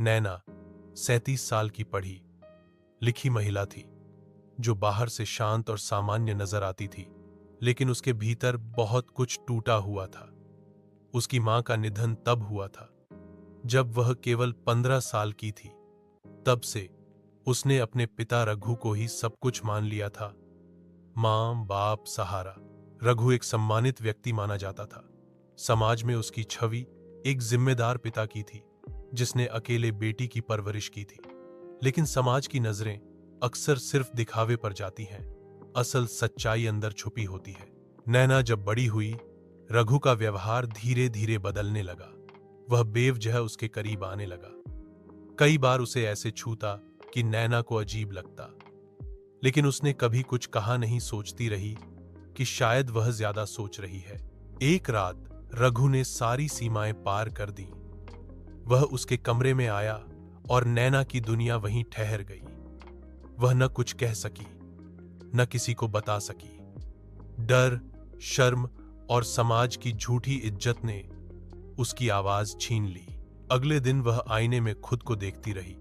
नैना 37 साल की पढ़ी लिखी महिला थी, जो बाहर से शांत और सामान्य नजर आती थी, लेकिन उसके भीतर बहुत कुछ टूटा हुआ था। उसकी मां का निधन तब हुआ था जब वह केवल 15 साल की थी। तब से उसने अपने पिता रघु को ही सब कुछ मान लिया था। मां, बाप, सहारा। रघु एक सम्मानित व्यक्ति माना जाता था। समाज में उसकी छवि एक जिम्मेदार पिता की थी, जिसने अकेले बेटी की परवरिश की थी। लेकिन समाज की नजरें अक्सर सिर्फ दिखावे पर जाती हैं, असल सच्चाई अंदर छुपी होती है। नैना जब बड़ी हुई, रघु का व्यवहार धीरे धीरे बदलने लगा। वह बेवजह उसके करीब आने लगा। कई बार उसे ऐसे छूता कि नैना को अजीब लगता, लेकिन उसने कभी कुछ कहा नहीं, सोचती रही कि शायद वह ज्यादा सोच रही है। एक रात रघु ने सारी सीमाएं पार कर दी। वह उसके कमरे में आया और नैना की दुनिया वहीं ठहर गई। वह न कुछ कह सकी, न किसी को बता सकी। डर, शर्म और समाज की झूठी इज्जत ने उसकी आवाज छीन ली। अगले दिन वह आईने में खुद को देखती रही।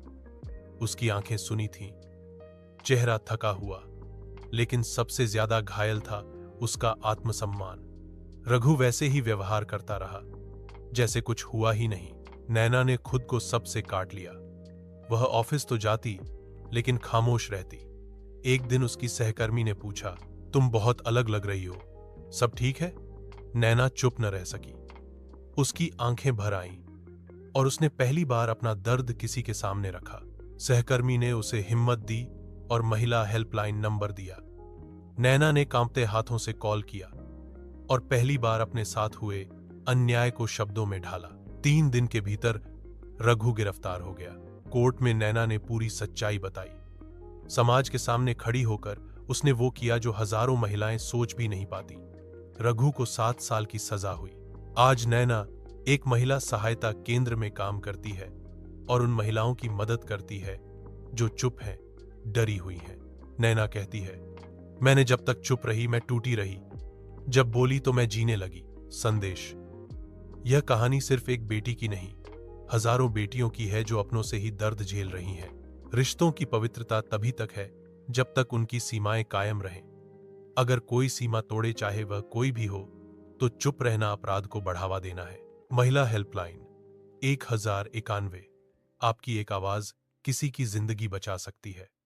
उसकी आंखें सुनी थीं, चेहरा थका हुआ, लेकिन सबसे ज्यादा घायल था उसका आत्मसम्मान। रघु वैसे ही व्यवहार करता रहा, जैसे कुछ हुआ ही नहीं। नैना ने खुद को सबसे काट लिया। वह ऑफिस तो जाती, लेकिन खामोश रहती। एक दिन उसकी सहकर्मी ने पूछा, तुम बहुत अलग लग रही हो, सब ठीक है? नैना चुप न रह सकी। उसकी आंखें भर आईं और उसने पहली बार अपना दर्द किसी के सामने रखा। सहकर्मी ने उसे हिम्मत दी और महिला हेल्पलाइन नंबर दिया। नैना ने कांपते हाथों से कॉल किया और पहली बार अपने साथ हुए अन्याय को शब्दों में ढाला। 3 दिन के भीतर रघु गिरफ्तार हो गया। कोर्ट में नैना ने पूरी सच्चाई बताई। समाज के सामने खड़ी होकर उसने वो किया जो हजारों महिलाएं सोच भी नहीं पाती। रघु को 7 साल की सजा हुई। आज नैना एक महिला सहायता केंद्र में काम करती है और उन महिलाओं की मदद करती है जो चुप हैं, डरी हुई हैं। नैना कहती है, मैंने जब तक चुप रही मैं टूटी रही, जब बोली तो मैं जीने लगी। संदेश: यह कहानी सिर्फ एक बेटी की नहीं, हजारों बेटियों की है जो अपनों से ही दर्द झेल रही हैं। रिश्तों की पवित्रता तभी तक है जब तक उनकी सीमाएं कायम रहें। अगर कोई सीमा तोड़े, चाहे वह कोई भी हो, तो चुप रहना अपराध को बढ़ावा देना है। महिला हेल्पलाइन 1091। आपकी एक आवाज किसी की जिंदगी बचा सकती है।